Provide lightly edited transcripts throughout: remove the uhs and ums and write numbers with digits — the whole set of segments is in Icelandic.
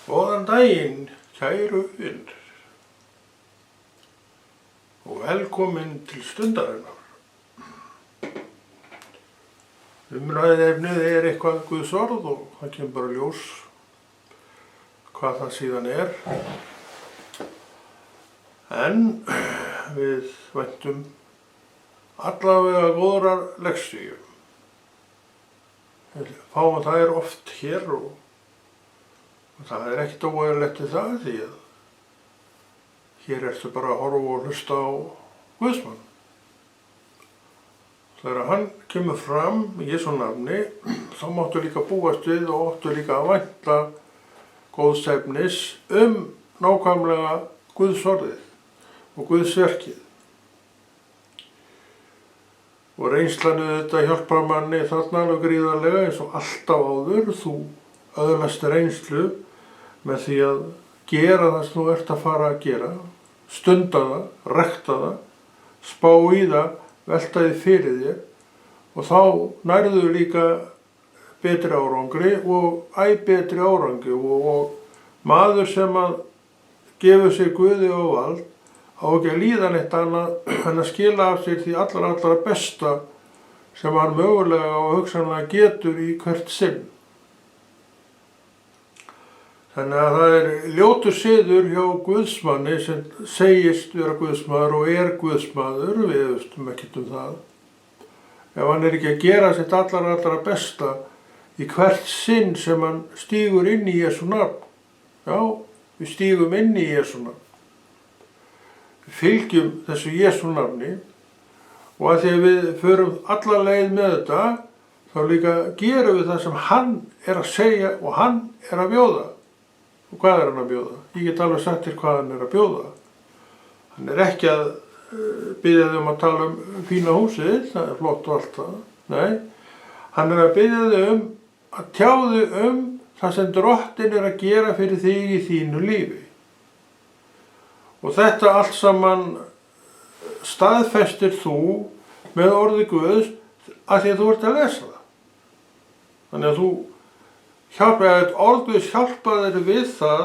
Góðan daginn, kæru vinir, og velkomin til Stundarinnar. Umræðuefnið eitthvað Guðs orð og það kemur bara ljós hvað það síðan er. En við væntum allavega góðrar lexíu. Við fáum þær oft hér og það er ekkert óeðlilegt við það því að hér ertu bara að horfa og hlusta á Guðsmann. Þegar hann kemur fram í Jesú nafni, þá máttu líka búast við og áttu líka að vænta góðs efnis nákvæmlega Guðs orðið og Guðs verkið. Og reynslan þetta hjálpar manni þarna alveg gríðarlega eins og alltaf áður. Þú öðlast reynslu með því að gera það sem þú ert að fara að gera, stunda það, rækta það, spá í það, velta því fyrir þér og þá nærðu líka betri árangri og betri árangri og maður sem að gefur sér Guði og vald á ekki að líða neitt annað en að skila af sér því allra besta sem hann mögulega og hugsanlega getur í hvert sinn. Þannig að það ljótur siður hjá Guðsmanni sem segist vera Guðsmaður og Guðsmaður, við veistum ekkert það. Ef hann ekki að gera sitt allra besta í hvert sinn sem hann stígur inn í Jesú nafn. Já, við stígum inn í Jesú nafn. Við fylgjum þessu Jesú nafni og að því að við förum alla leið með þetta, þá líka gerum við það sem hann að segja og hann að bjóða. Og hvað hann að bjóða? Ég get alveg sagt þér hvað hann að bjóða. Hann ekki að biðja þig að tala fína húsið, það flott og allt það. Nei, hann að biðja þig að tjá þig það sem Drottinn að gera fyrir þig í þínu lífi. Og þetta allt saman staðfestir þú með orði Guðs að því að þú ert að lesa það. Þannig að þú orð Guðs hjálpa þér við það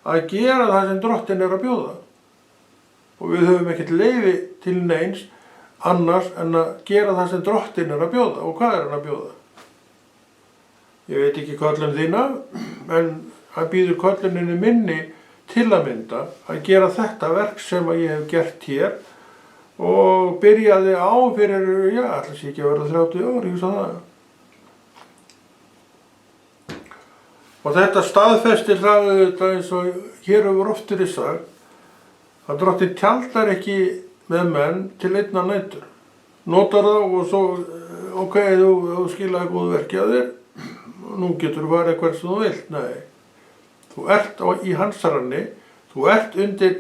að gera það sem Drottinn að bjóða. Og við höfum ekkert leyfi til neins annars en að gera það sem Drottinn að bjóða. Og hvað hann að bjóða? Ég veit ekki köllun þína, en hann býður kölluninni minni til að mynda að gera þetta verk sem að ég hef gert hér og byrjaði á fyrir, ætla sér ekki að verða 30 ár, ég hugsa það. Og þetta staðfestir það eins og hér hefur oft verið sagt að Drottinn tjaldar ekki með menn til einnar nætur. Notar það og svo, ok, þú skilaði góðu verki að þér, nú getur þú farið hvert sem þú vilt. Nei, þú ert í hans ranni, þú ert undir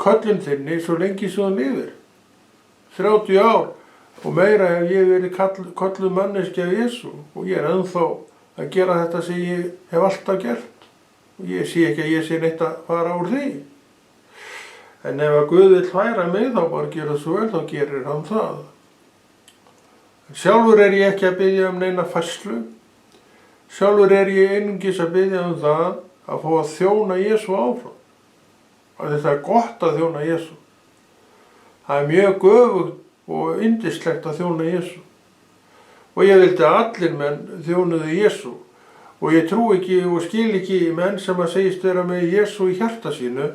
köllun þinni svo lengi sem þú lifir. 30 ár og meira hef ég verið kölluð manneskja af Jesú og ég ennþá að gera þetta sem ég hef alltaf gert og ég sé ekki að ég sé neitt að fara úr því. En ef að Guð vill færa mig þá bara gera svo vel, þá gerir hann það. En sjálfur ég ekki að biðja neina færslu. Sjálfur ég einungis að biðja það að fá að þjóna Jesú áfram. Og þetta gott að þjóna Jesú. Það mjög göfugt og yndislegt að þjóna Jesú. Og ég vildi að allir menn þjónuðu Jesú og ég trú ekki og skil ekki menn sem að segist vera með Jesú í hjarta sínu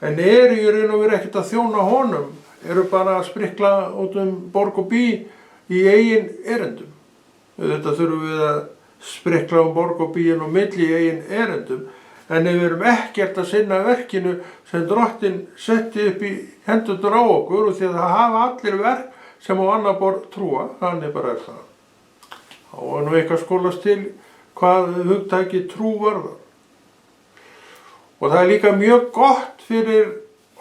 en í raun og veru ekkert að þjóna honum, bara að sprikla út borg og bí í eigin erindum. Þetta þurfum við að sprikla borg og bíin og milli í eigin erindum en ef við erum ekkert að sinna verkinu sem Drottinn setti upp í hendurnar á okkur og því að það hafa allir verk sem á annar borð trúa, þannig bara það. Þá var nú eitthvað skólast til hvað hugtæki trú varðar. Og það líka mjög gott fyrir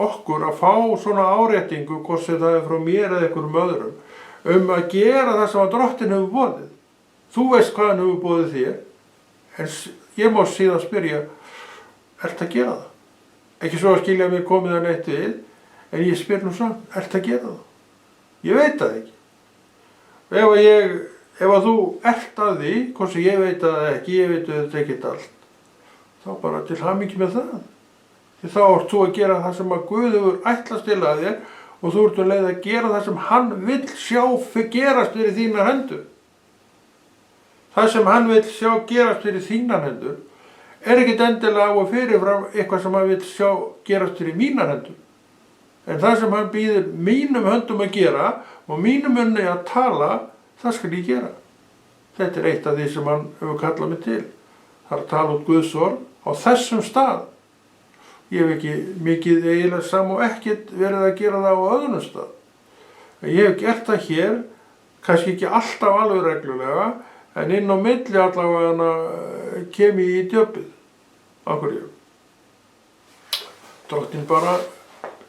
okkur að fá svona áréttingu, hvort sem það frá mér eða einhverjum öðrum, að gera það sem að Drottinn hefur boðið. Þú veist hvað hann hefur boðið þér, en ég má síðan spyrja, ertu að gera það? Ekki svo að skilja mér komið að neitt við, en ég spyr nú samt, ertu að gera það? Ég veit það ekki. Ef að þú ert að því, hvort sem ég veit það ekki, ég veit þetta ekkert allt, þá bara til hamingju með það. Því þá ert þú að gera það sem að Guð hefur ætlast til að þér og þú ert leið að gera það sem hann vill sjá gerast fyrir þínar hendur. Það sem hann vill sjá gerast fyrir þínar hendur er ekkert endilega á og fyrirfram eitthvað sem hann vill sjá gerast fyrir mínar hendur. En það sem hann býður mínum höndum að gera og mínum munni að tala, það skal ég gera. Þetta er eitt af því sem hann hefur kallað mig til. Það er að tala út Guðs orð á þessum stað. Ég hef ekki mikið eiginlega og ekkert verið að gera það á öðrum stað. En ég hef gert það hér, kannski ekki alltaf alveg reglulega, en inn á milli allavega kem ég í djöpið. Af hverju? Drottinn bara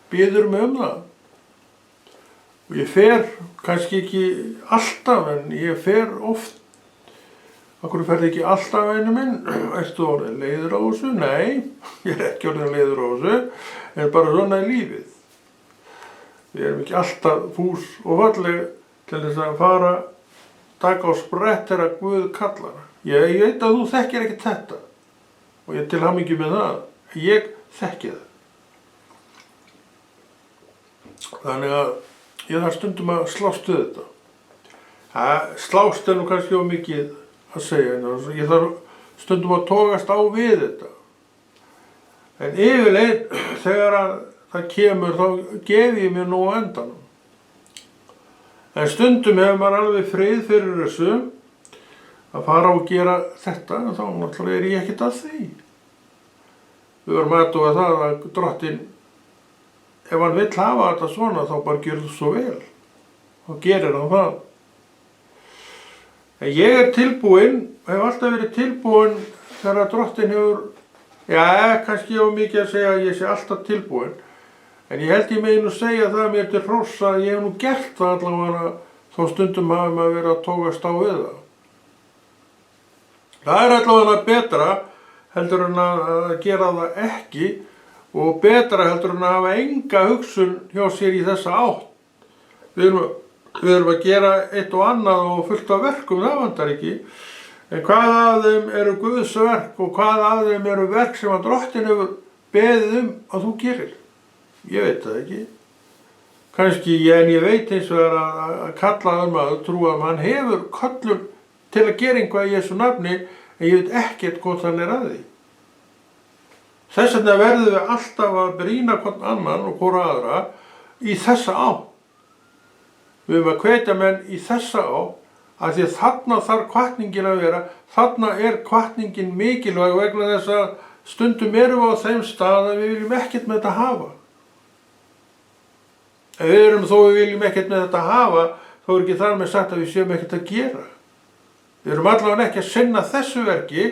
biður mig það. Og ég fer, kannski ekki alltaf, en ég fer oft. Af hverju ferði ekki alltaf einu minn? Ertu orðin leiður á þessu? Nei, ég er ekki orðin leiður á þessu, en bara svona í lífið. Við erum ekki alltaf fús og falleg til þess að fara, taka á sprett þegar Guð kallar. Ég veit að þú þekkir ekki þetta og ég er til hamingju með það. Ég þekki það. Þannig að ég þarf stundum að slást við þetta. Slást er nú kannski of mikið að segja, en ég þarf stundum að togast á við þetta. En yfirleitt þegar það kemur þá gef ég mér nú á endanum. En stundum hefur maður alveg frið fyrir þessu að fara og gera þetta, en þá náttúrulega er ég ekkert að því. Við verðum að athuga það að Drottinn, ef hann vill hafa þetta svona, þá bara gjör það svo vel. Þá gerir hann það. En ég er tilbúinn, hef alltaf verið tilbúinn þegar Drottinn hefur, kannski á mikið að segja að ég sé alltaf tilbúinn, en ég held ég megi nú segja það mér til hróss að ég hef nú gert það allavega þó stundum hafi maður verið að tókast á við það. Það er allavega betra heldur en að gera það ekki og betra heldur en að hafa enga hugsun hjá sér í þessa átt. Við erum að gera eitt og annað og fullt af verkum, það vantar ekki. En hvað af þeim eru Guðs verk og hvað af þeim eru verk sem að Drottinn hefur beðið að þú gerir? Ég veit það ekki. Kannski, en ég veit eins og að kallaður maður trúa að hann hefur köllun til að gera eitthvað í Jesú nafni, en ég veit ekkert hvort hann er að því. Þess vegna verðum við alltaf að brýna hvern annan og hvora aðra í þessa átt. Við erum að hvetja menn í þessa átt, af því að þarna þarf hvatningin að vera, þarna er hvatningin mikilvæg vegna þess að stundum erum við á þeim stað að við viljum ekkert með þetta hafa. Ef við viljum ekkert með þetta hafa, þá er ekki þar með sagt að við séum ekkert að gera. Við erum allavega ekki að sinna þessu verki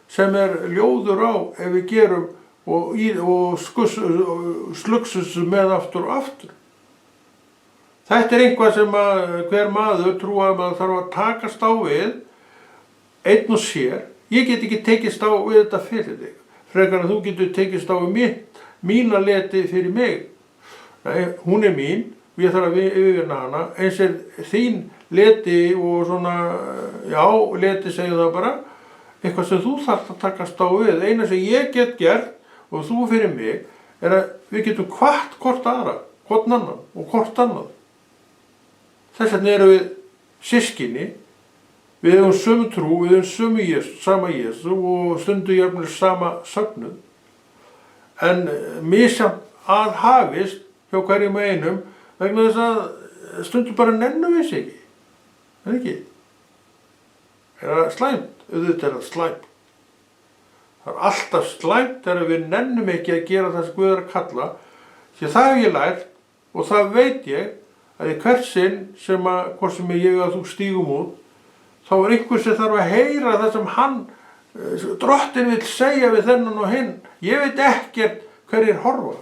sem er ljóður á ef við gerum og slugsum með aftur og aftur. Þetta er einhvað sem hver maður trúar að maður þarf að takast á við, einn og sér. Ég get ekki tekist á við þetta fyrir þig, frekar en þú getur tekist á við mína leti fyrir mig. Nei, hún er mín, ég þarf að yfirvinna hana, eins er þín leti og svona, leti segja það bara, eitthvað sem þú þarf að takast á við. Eina sem ég get gert og þú fyrir mig er að við getum hvatt hvort aðra, hvort annan og hvort annað. Þess vegna erum við systkini, við hefum sömu trú, við hefum sama Jesú og stundum jafnvel sama söfnuð. En misjafnt aðhafist hjá hverjum einum vegna þess að stundum bara nennum við sig ekki. Er ekki? Er það slæmt? Auðvitað er það slæmt. Það er alltaf slæmt þegar við nennum ekki að gera það sem Guð er að kalla, því það hef ég lært og það veit ég að í hvert sinn sem hvort sem ég að þú stígum út, þá er einhver sem þarf að heyra það sem Drottinn vill segja við þennan og hinn. Ég veit ekkert hverjir horfa.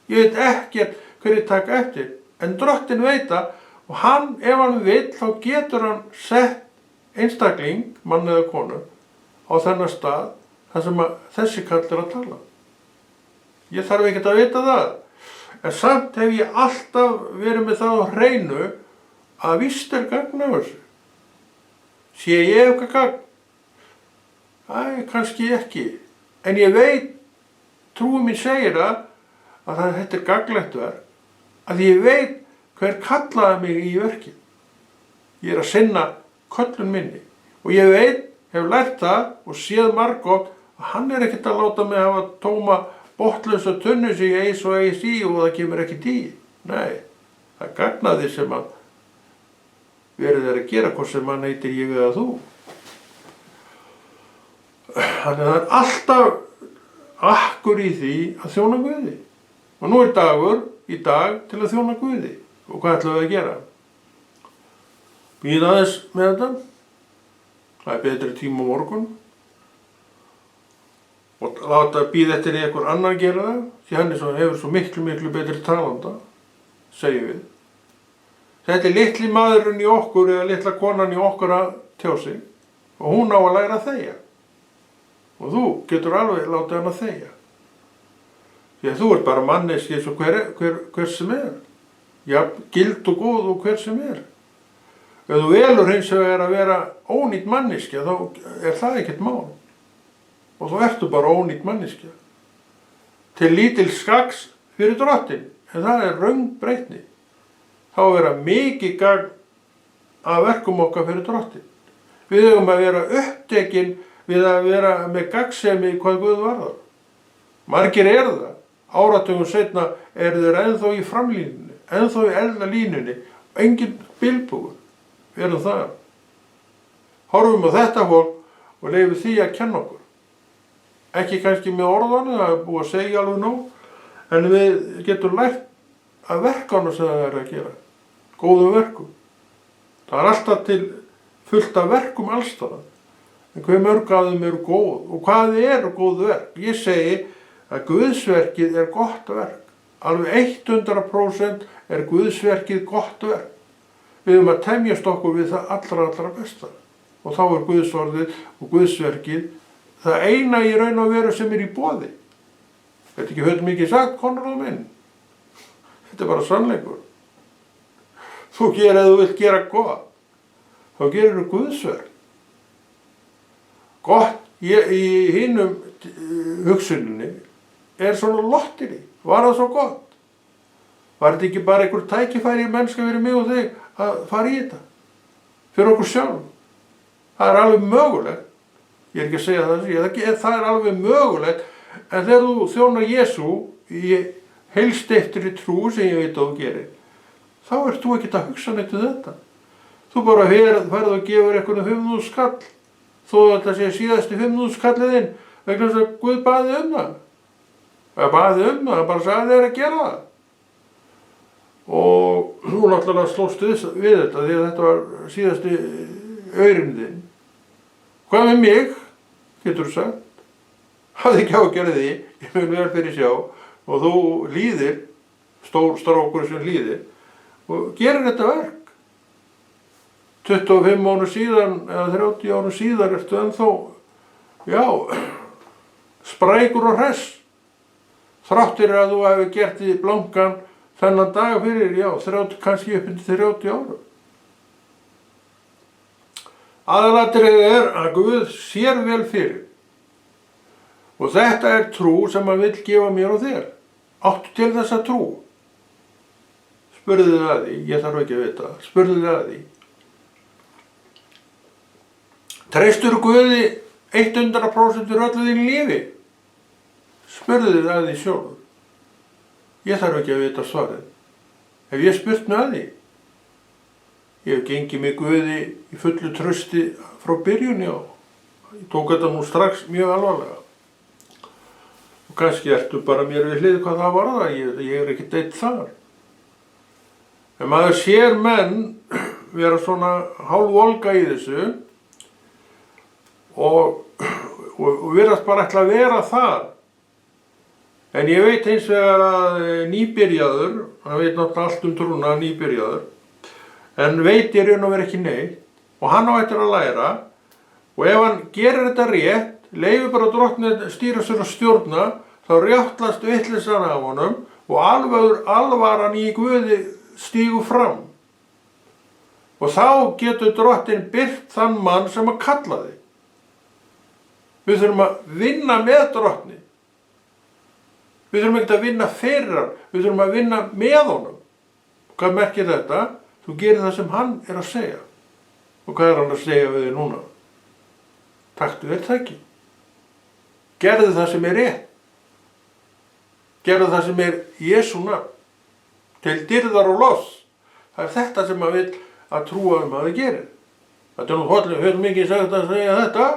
Ég veit ekkert hverjir taka eftir. En Drottinn veit það og hann, ef hann vill, þá getur hann sett einstakling, mann eða konu, á þennan stað þar sem þessi kall er að tala. Ég þarf ekkert að vita það. En samt hef ég alltaf verið með það á hreinu að víst er gagn af þessu. Sé ég eitthvað gagn? Æ, kannski ekki. En ég veit, trúi mín segir að þetta gagnlegt verk, að ég veit hver kallaði mig í verkið. Ég að sinna köllun minni og ég veit, hef lært það og séð margótt að hann ekkert að láta mig hafa tóma botnlausa tunnu sem ég eis og eis í og það kemur ekkert í. Nei, það gagnaði sem að verið að gera hvort sem hann heitir ég eða þú. Þannig að það alltaf akkur í því að þjóna Guði. Og nú dagur í dag til að þjóna Guði. Og hvað ætlum við að gera? Bíða aðeins með þetta. Það betri tíma á morgun. Og láta bíða eftir einhver annar gera það. Því hann hefur svo miklu betri talanda, segjum við. Þetta litli maðurinn í okkur eða litla konan í okkur að tjá sig. Og hún á að læra að þegja. Og þú getur alveg látið hann að þegja. Því að þú ert bara manneski eins og hver sem er. Já, gild og góð og hver sem er. Ef þú velur hins vegar að vera ónýtt manneskja, þá það ekkert mál. Og þá ertu bara ónýtt manneskja. Til lítils gagns fyrir Drottinn, en það röng breytni. Þá vera mikið gagn af verkum okkar fyrir Drottinn. Við eigum að vera upptekin við að vera með gagnsemi hvað Guð varðar. Margir það. Áratugum seinna þeir ennþá í framlínunni, ennþá í eldalínunni, engin bilbúgur. Við erum það. Horfum á þetta fólk og leyfum því að kenna okkur. Ekki kannski með orðanum, það búið að segja alveg nóg, en við getum lært að verkanum sem það að gera. Góðum verkum. Það alltaf til fullt af verkum allstaðar. En hver mörg af þeim eru góð og hvað eru góð verk? Ég segi að Guðsverkið gott verk. Alveg 100% Guðsverkið gott verk. Við höfum að temjast okkur við það allra besta. Og þá Guðsorðið og Guðsverkið það eina í raun og veru sem í boði. Þetta ekki höfð mikið sagt, Konráð minn. Þetta bara sannleikur. Þú gerir að þú vilt gera gott. Þá gerir þú Guðsverk. Gott í hinum hugsuninni svona lotterí. Var það svo gott? Var þetta ekki bara einhver tækifæri mennska fyrir mig og þig að fara í þetta? Fyrir okkur sjálf. Það alveg mögulegt. Ég ekki að segja það alveg mögulegt. En þegar þú þjónar Jesú í heilsteyptri trú sem ég veit að þú gerir, þá þú ekkert að hugsa neitt þetta. Þú bara ferð og gefur einhvern 5.000 skall. Þó þetta sé síðasti 5.000 skalliðinn vegna þess að Guð baði það. Það baði það, bara sagði þér að gera það. Og þú náttúrulega slóst við þetta því að þetta var síðasti aurinn þinn. Hvað með mig, getur þú sagt? Hafði ekki á að gera því, ég mun vel fyrir sjá og þú líðir, stór strákur sem líðir og gerir þetta verk. 25 árum síðan eða 30 árum síðan ertu ennþá, sprækur og hress. Þráttir að þú hefur gert því blankan þennan dag fyrir, kannski upp undir 30 árum. Aðalatriðið að Guð sér vel fyrir. Og þetta trú sem hann vill gefa mér og þér. Áttu til þessa trú? Spurðu þið að því, ég þarf ekki að vita. Spurðu þið að því. Treystur Guði 100% fyrir öllu þínu lífi? Spurðu þið að því sjálfur. Ég þarf ekki að vita svarið. Hef ég spurt mig að því? Ég hef gengið með Guði í fullu trausti frá byrjunni og ég tók þetta nú strax mjög alvarlega. Og kannski ertu bara mér við hlið hvað það var það, ég ekki eitt þar. En maður sér menn vera svona hálfvolga í þessu og virðast bara ætla að vera það. En ég veit hins vegar að nýbyrjaður, hann veit náttúrulega allt trúna nýbyrjaður, en veit í raun og veru ekki neitt og hann á eftir að læra og ef hann gerir þetta rétt, leyfir bara Drottni stýra sér og stjórna, þá rjáttlast vitleysan af honum og alvaran í Guði stígur fram. Og þá getur Drottinn byrt þann mann sem að kalla þig. Við þurfum að vinna með Drottni. Við þurfum ekki að vinna fyrir hann. Við þurfum að vinna með honum. Hvað merkir þetta? Þú gerir það sem hann er að segja. Og hvað er hann að segja við þig núna? Taktu þér tæki. Gerðu það sem er rétt. Gerðu það sem er Jesú nafn. Til dýrðar og loss. Það er þetta sem maður vill að trúa að það gerir. Þetta er nú höfum mikið sagt að segja þetta.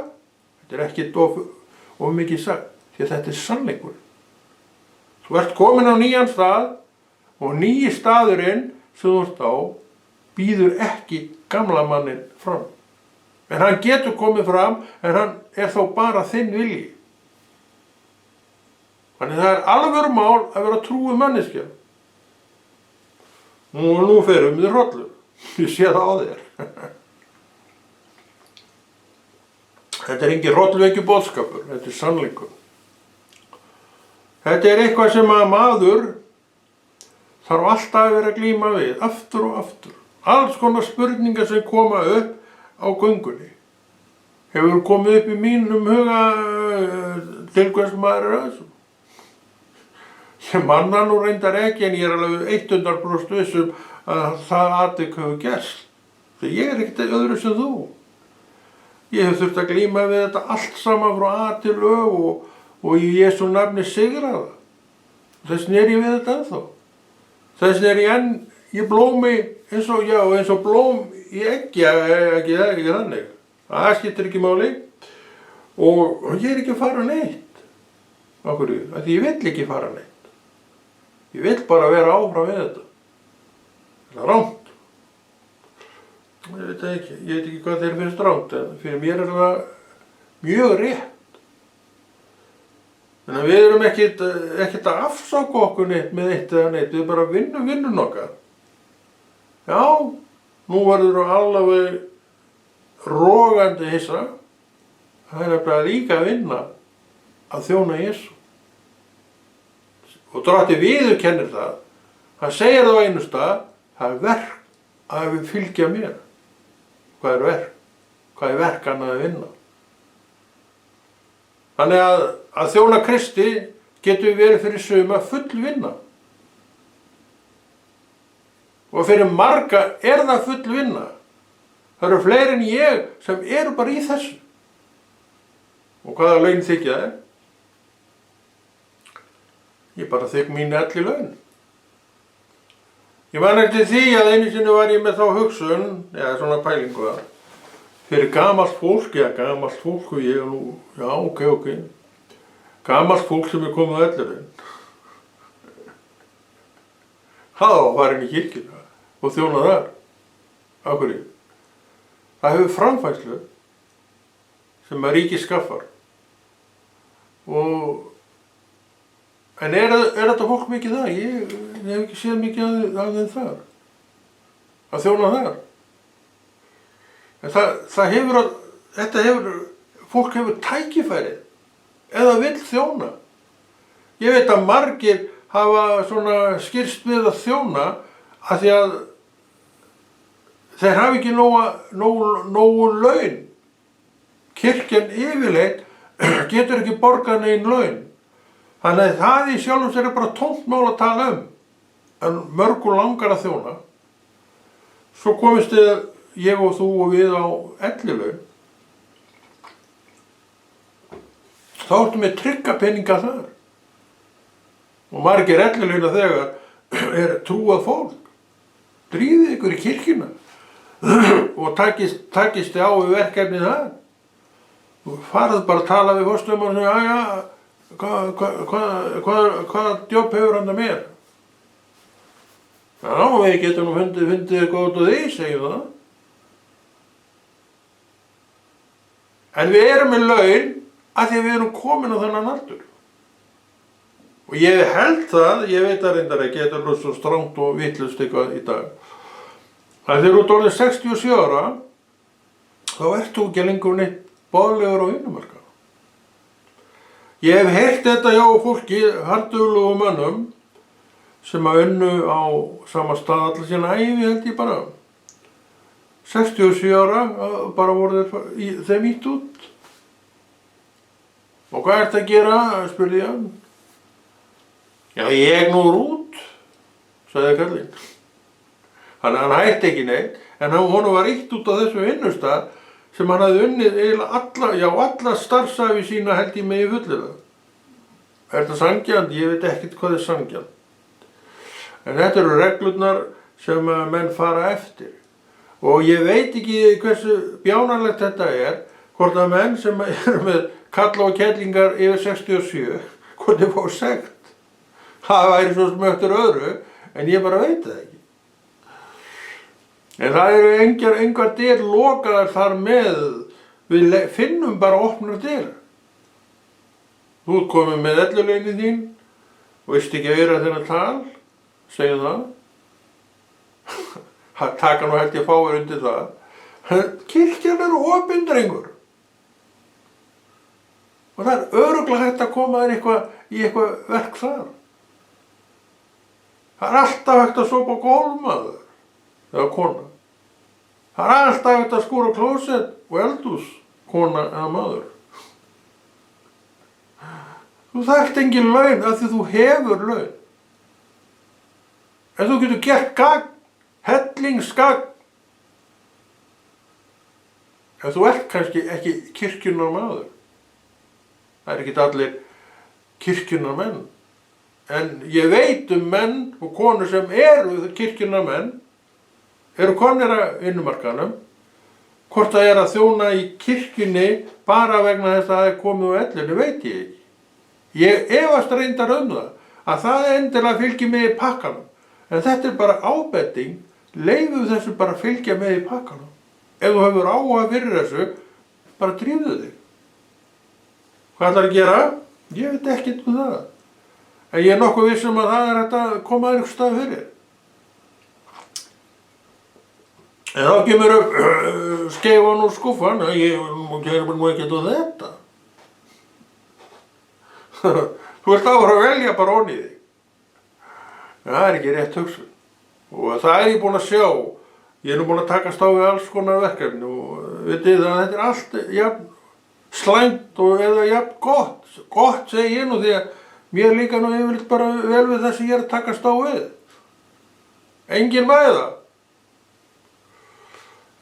Þetta er ekki of mikið sagt. Því að þetta er sannleikur. Þú ert komin á nýjan stað og nýji staðurinn sem þú ert á býður ekki gamla mannin fram. En hann getur komið fram en hann er þó bara þinn vilji. Þannig það er alvöru mál að vera trúið manneskja. Nú ferum við hrollu. Ég sé það á þér. Þetta er engin hrollvekju boðskapur. Þetta er sannleikur. Þetta er eitthvað sem að maður þarf alltaf að vera að glíma við. Aftur og aftur. Alls konar spurningar sem koma upp á göngunni. Hefur komið upp í mínum huga til hvers maður er að þessu. Ég manna nú reyndar ekki en ég er alveg 100% vissum að það atvik hefur gerst. Þegar ég er ekkert öðru sem þú. Ég hef þurft að glíma við þetta allt saman frá A til Ö og í Jesú nafni sigra það. Þess er ég við þetta ennþá. Þess er ég enn í blómi eins og blóm í eggi, ekki þannig. Það skiptir ekki máli. Og ég er ekki að fara neitt. Af hverju? Því ég vill ekki fara neitt. Ég vill bara vera áfram við þetta. Það er rangt. Ég veit ekki hvað þeir finnst rangt, en fyrir mér er það mjög rétt. Þannig að við erum ekkert að afsaka okkur neitt með eitt eða neitt, við bara vinnum okkar. Já, nú verður þú alveg rogandi hissa. Það er bara líka að vinna að þjóna Jesú. Og Drottinn viðurkennir það. Hann segir það á einu stað, það er verk að við fylgja mér. Hvað er verk? Hvað er verk annað að vinna? Þannig að þjóna Kristi getur verið fyrir suma full vinna. Og fyrir marga er það full vinna. Það eru fleiri en ég sem eru bara í þessu. Og hvaða laun þykja þeir? Ég bara þykk mín elli laun. Ég man eftir því að einu sinni var ég með þá hugsun, eða svona pælingu að, fyrir gamalt fólk og ég nú, já, ok. Gamalt fólk sem er komið á elli laun. Það var farin í kirkjuna og þjóna þar. Af hverju? Það hefur framfærslu sem að ríkið skaffar. En er þetta fólk mikið það? Ég hef ekki séð mikið af þeim þar. Að þjóna þar. En fólk hefur tækifæri eða vill þjóna. Ég veit að margir hafa svona skirst við að þjóna af því að þeir hafa ekki nógu laun. Kirkjan yfirleitt getur ekki borgað negin laun. Þannig að það í sjálfum sér er bara tómt mál að tala um. En mörgu langar að þjóna. Svo komist ég og þú og við á ellilaun. Þá ertu með tryggapeninga þar. Og margir ellilauna þegar er trúað fólk. Drífið ykkur í kirkjuna og takist á við verkefnið þar. Og farið bara að tala við forstöðumann og segja, hvaða djóp hefur hann að mér? Já, við getum nú fundið eitthvað út á því, segjum það. En við erum með laun af því að við erum komin á þennan aldur. Og ég held það, ég veit það reyndar ekki, þetta er svo strangt og vitlaust eitthvað í dag. Að þegar þú ert orðinn 67 ára, þá ert þú ekki lengur neitt boðlegur á vinnumarkaði. Ég hef heyrt þetta hjá fólki, harðduglegum mönnum, sem að unnu á sama stað allar sína ævi held ég bara. 67 ára, bara voru þeim ítt út. Og hvað ertu að gera? Spurði hann. Já, ég nú út, sagði kallinn. Hann hætti ekki neitt, en honum var ýtt út á þessum vinnustað sem hann hafði unnið eiginlega alla starfsævi sína held ég með í fullirða. Er þetta sanngjarnt? Ég veit ekkert hvað er sanngjarnt. En þetta eru reglurnar sem menn fara eftir. Og ég veit ekki hversu bjánarlegt þetta er, hvort að menn sem eru með kalla og kellingar yfir 67, hvort þeir fá sekt. Það væri svo sem eftir öðru, en ég bara veit það ekki. En það eru engar dyr lokaðar þar með, við finnum bara opnar dyr. Þú ert komin með ellilaunin þín og veist ekki að vera þennan tal, segjum það. Taka nú held ég fáir undir það. Kirkjan er opin, drengur. Og það er örugglega hægt að koma þér í eitthvað verk þar. Það er alltaf hægt að sopa gólf, maður, eða kona. Það er alltaf hægt að skúra klósett og eldhús, kona eða maður. Þú þarft engin laun af því þú hefur laun. En þú getur gert gagn, hellingsgagn. En þú ert kannski ekki kirkjunnar maður. Það er ekki allir kirkjunnar menn. En ég veit menn og konur sem eru kirkjunnar menn, eru konir að vinnumarkaðnum, hvort það er að þjóna í kirkjunni bara vegna þess að það er komið á ellinu, veit ég ekki. Ég efast reyndar að það endilega fylgir með í pakkanum. En þetta er bara ábending, leyfum þessu bara fylgja með í pakkanum. Ef þú hefur áhuga fyrir þessu, bara drífðu þig. Hvað ætlar að gera? Ég veit ekkert það. En ég er nokkuð viss að það er hægt að koma einhvers stað fyrir. En þá kemur upp skeifan úr skúffan, ég gerum nú ekkert á þetta. Þú ert að velja bara onni þig. En það er ekki rétt hugsun. Og það er ég búinn að sjá. Ég er nú búinn að takast á við alls konar verkefni og vitið að þetta er allt jafn slæmt og eða jafn gott. Gott segi ég nú því að mér líka nú yfirleitt bara vel við það sem ég er að takast á við. Engin mæða.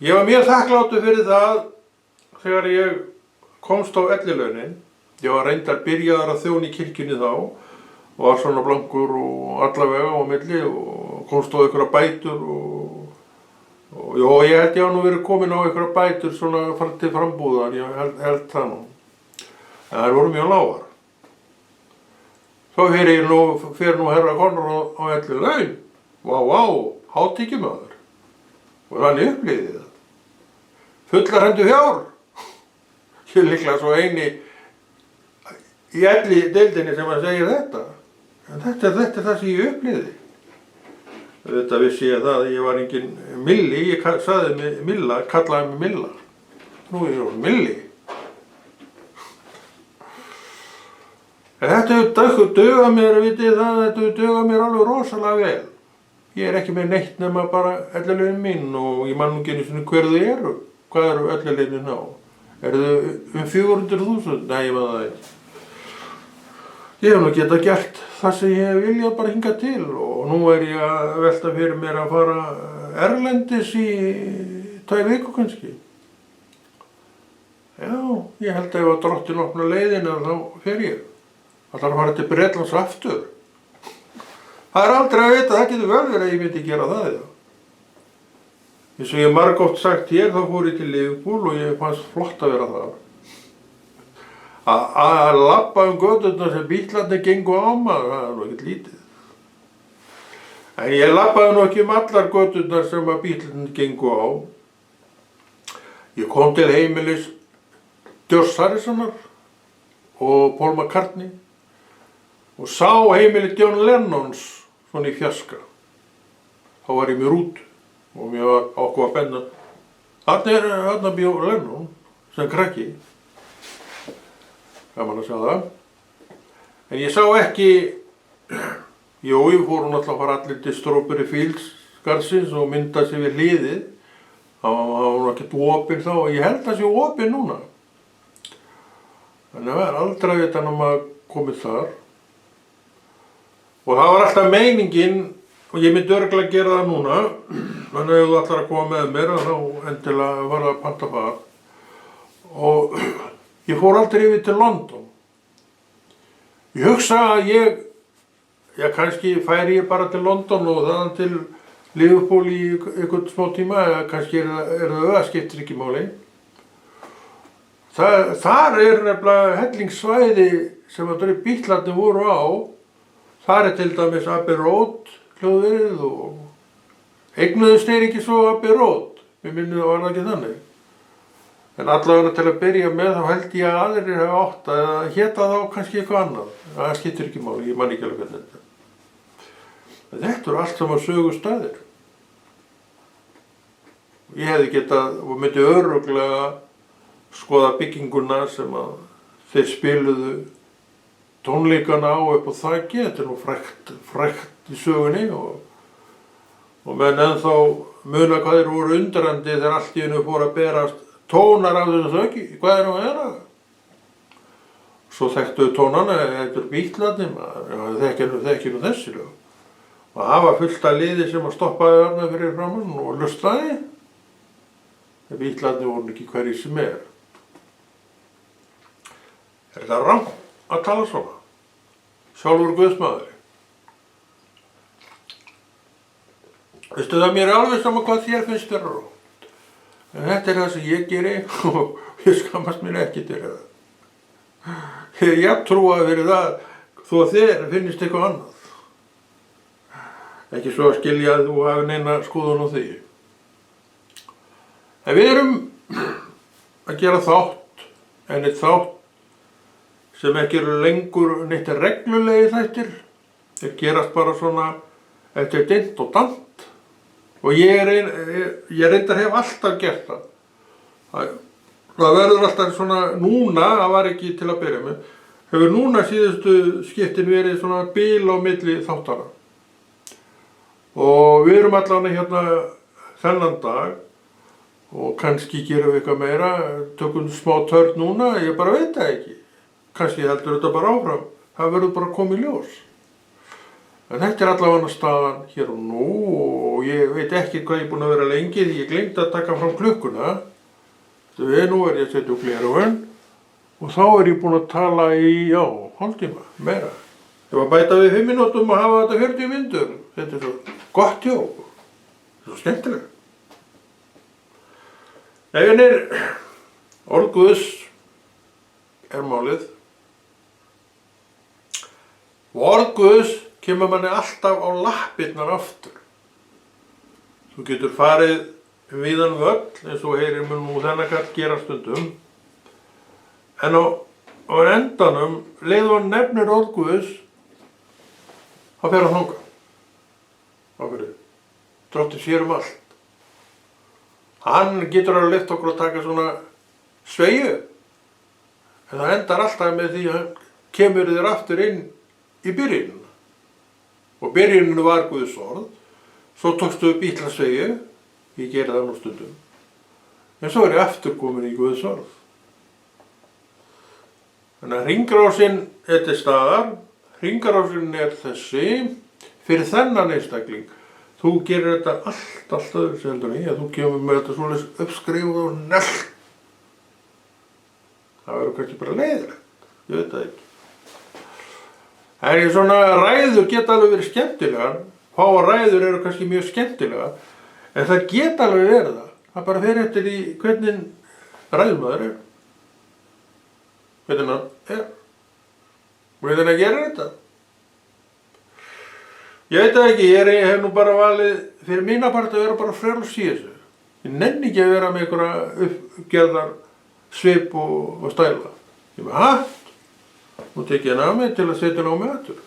Ég var mjög þakkláttur fyrir það þegar ég komst á ellilaunin. Ég var reyndar byrjaður að þjóna í kirkjunni þá og var svona blankur og allavega á milli og komst á einhverja bætur og ég held ég að nú verið komin á einhverja bætur svona til frambúðar, ég held það nú. En þær voru mjög lágar. Svo fer nú herra Konráð á ellilaun. Vá, hátíkjumaður. Og þannig upplýði það. Fullar hendur fjár. Ég er líklega svo eini í ellideildinni sem að segja þetta. En þetta er það sem ég upplýði. Þetta vissi ég það að ég var engin Milli, ég sagði mig Milla, kallaði mig Milla. Nú er ég Milli. En þetta hefur dugað mér, vitið það, þetta hefur dugað mér alveg rosalega vel. Ég er ekki með neitt nema bara ellilaunin mín og ég man nú ekki einu sinni hver þau eru. Hvað eru ellilaunin á? Eru þau 400.000? Nei, ég maður það ekki. Ég hef nú getað gert það sem ég hef viljað bara hingað til og nú er ég að velta fyrir mér að fara erlendis í 2 vikur kannski. Já, ég held að ef að Drottinn opnar leiðina þá fer ég. Það þarf að fara til Bretlands aftur. Það er aldrei að vita, það getur vel verið að ég myndi gera það eða. Eins og ég margoft sagt hér, þá fór ég til Liverpool og ég fannst flott að vera þar. Að labba göturnar sem bílarnir gengu á maður, það er nú ekkert lítið. En ég labbaði nú ekki allar göturnar sem að bílarnir gengu á. Ég kom til heimilis George Harrisonar og Paul McCartney og sá heimili John Lennons svona í fjarska. Þá var ég mér út og mér var ákvað að benna. Þarna bjó Lennon sem krakki. Gaman að sjá það. En ég sá ekki, ég fór náttúrulega að fara allir til Strawberry Fields garðsins og mynda sig við hliðið. Það var ekkert opinn þá og ég held að sé opinn núna. Þannig að það er aldrei að vita nema að komið þar. Og það var alltaf meiningin, og ég myndi örugglega gera það núna, þannig að ef þú ætlar að koma með mér, þá endilega var það að panta far. Og ég fór aldrei yfir til London. Ég hugsa að ég kannski færi ég bara til London og þaðan til Liverpool í einhvern smá tíma, eða kannski það skiptir ekki máli. Þar nefnilega hellingssvæði sem að Bítlarnir voru á. Þar til dæmis Abbey Road hljóðverið og eignuðust þeir ekki svo Abbey Road. Mér minnir það var það ekki þannig. En allavega til að byrja með þá held ég að aðrir hafa átt að héta þá kannski eitthvað annað. Það skiptir ekki máli, ég man ekki alveg hvernig þetta. En þetta eru allt saman sögustaðir. Ég hefði getað og myndi örugglega skoða bygginguna sem að þeir spiluðu tónleikana á upp á þaki. Þetta er nú frægt í sögunni og menn ennþá muna hvað þeir voru undrandi þegar allt í einu fór að berast tónar af þessu þaki. Hvað er nú að vera? Svo þekktu tónana, þetta er Bítlarnir, þekkir nú þessi lög. Og það var fullt af liði sem að stoppaði þarna fyrir framann og hlustaði. En Bítlarnir voru ekki hverjir sem er. Er þetta rangt að tala svona? Sjálfur Guðsmaður. Veistu það, mér er alveg sama hvað þér finnst vera rangt. En þetta er það sem ég geri og ég skammast mér ekki til það. Ég er jafn trúað fyrir það þó að þér finnist eitthvað annað. Ekki svo að skilja að þú hafi neina skoðun á því. En við erum að gera þátt, en eitt þátt sem ekki eru lengur neitt reglulegi þættir. Þeir gerast bara svona eftir dint og dant. Og ég reyndar hef alltaf gert það. Það verður alltaf svona núna, það var ekki til að byrja með, hefur núna síðustu skiptin verið svona bil á milli þáttana. Og við erum allavega hérna þennan dag og kannski gerum við eitthvað meira, tökum smá törn núna, ég bara veit það ekki. Kannski heldur þetta bara áfram, það verður bara komið ljós. En þetta er allavega staðan hér og nú og ég veit ekki hvað ég er búinn að vera lengi því ég gleymdi að taka fram klukkuna. Nú er ég að setja upp gleraugun og þá er ég búinn að tala í, hálftíma, meira. Ég var að bæta við 5 mínútum og hafa þetta 40 mínútur. Þetta er svo gott hjá, svo skemmtilegt. Nei, orð Guðs er málið. Og orð Guðs kemur manni alltaf á lappirnar aftur. Þú getur farið víðan völl, eins og heyrir mér nú þennan kall gera stundum. En á endanum, leið og nefnir orð Guðs, þá fer hann þangað. Áfyrir, Drottinn sér allt. Hann getur alveg leyft okkur að taka svona sveigju. En það endar alltaf með því að hann kemur þér aftur inn í byrjunina. Og byrjuninu var Guðs orð. Svo tókstu Bítlasveigju, ég geri það nú stundum. En svo er ég aftur komin í Guðs orð. Þannig að hringrásin er til staðar. Hringrásin er þessi. Fyrir þennan einstakling. Þú gerir þetta allt öðru sem heldur en ég. Þú kemur með þetta svoleiðis uppskrifað og nellt. Það verður kannski bara leiðilegt. Ég veit það ekki. En svona ræður geta alveg verið skemmtilegar. Fáar ræður eru kannski mjög skemmtilegar. En það geta alveg verið það. Það bara fer eftir í hvernig ræðumaður er. Hvernig hann er. Hvernig hann gerir þetta. Ég veit það ekki, ég hef nú bara valið fyrir mína part að vera bara frjáls í þessu. Ég nenni ekki að vera með einhverja uppgerðar svip og stæla. Ég með hatt. Nú tek ég hann af mig til að setja hann á mig aftur.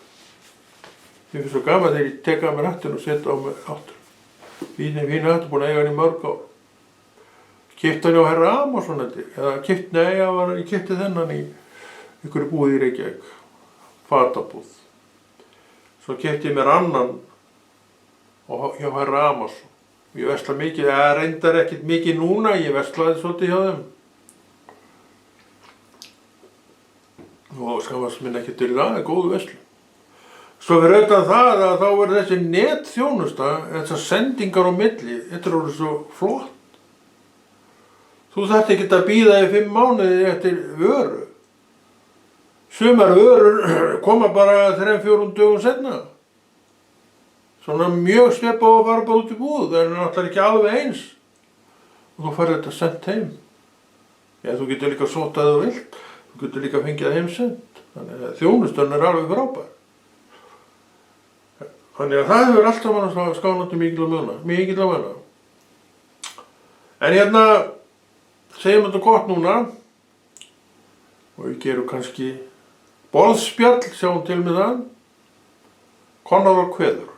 Ég finnst svo gaman þegar ég tek af mér hattin og setja á mig aftur. Fínu hattur, búin að eiga hann í mörg ár. Keypti hann hjá Herra Amazon eða ég keypti þennan í einhverju búð í Reykjavík. Fatabúð. Svo keypti ég mér annan hjá Herra Amazon. Ég vesla mikið, það reyndar ekkert mikið núna, ég veslaði svolítið hjá þeim. og skammast minn ekki til það, er góð veislu. Svo fyrir auðvitað það að þá verður þessi netþjónusta, þessar sendingar á milli, þetta er orðið svo flott. Þú þarft ekki að bíða í 5 mánuði eftir vöru. Sumar vörur koma bara 3-4 dögum seinna. Svona mjög svepa og fara bara út í búð, það er náttúrulega ekki alveg eins. Og þú farið þetta sendt heim. Já, þú getur líka sótt að þú vilt, þú getur líka fengið það heimsend. Þannig að þjónustan er alveg frábær. Þannig að það hefur alltaf mann skánandi mikil að muna. En hérna, segjum þetta gott núna og við gerum kannski borðspjall, sjáum til með það. Konráð kveður.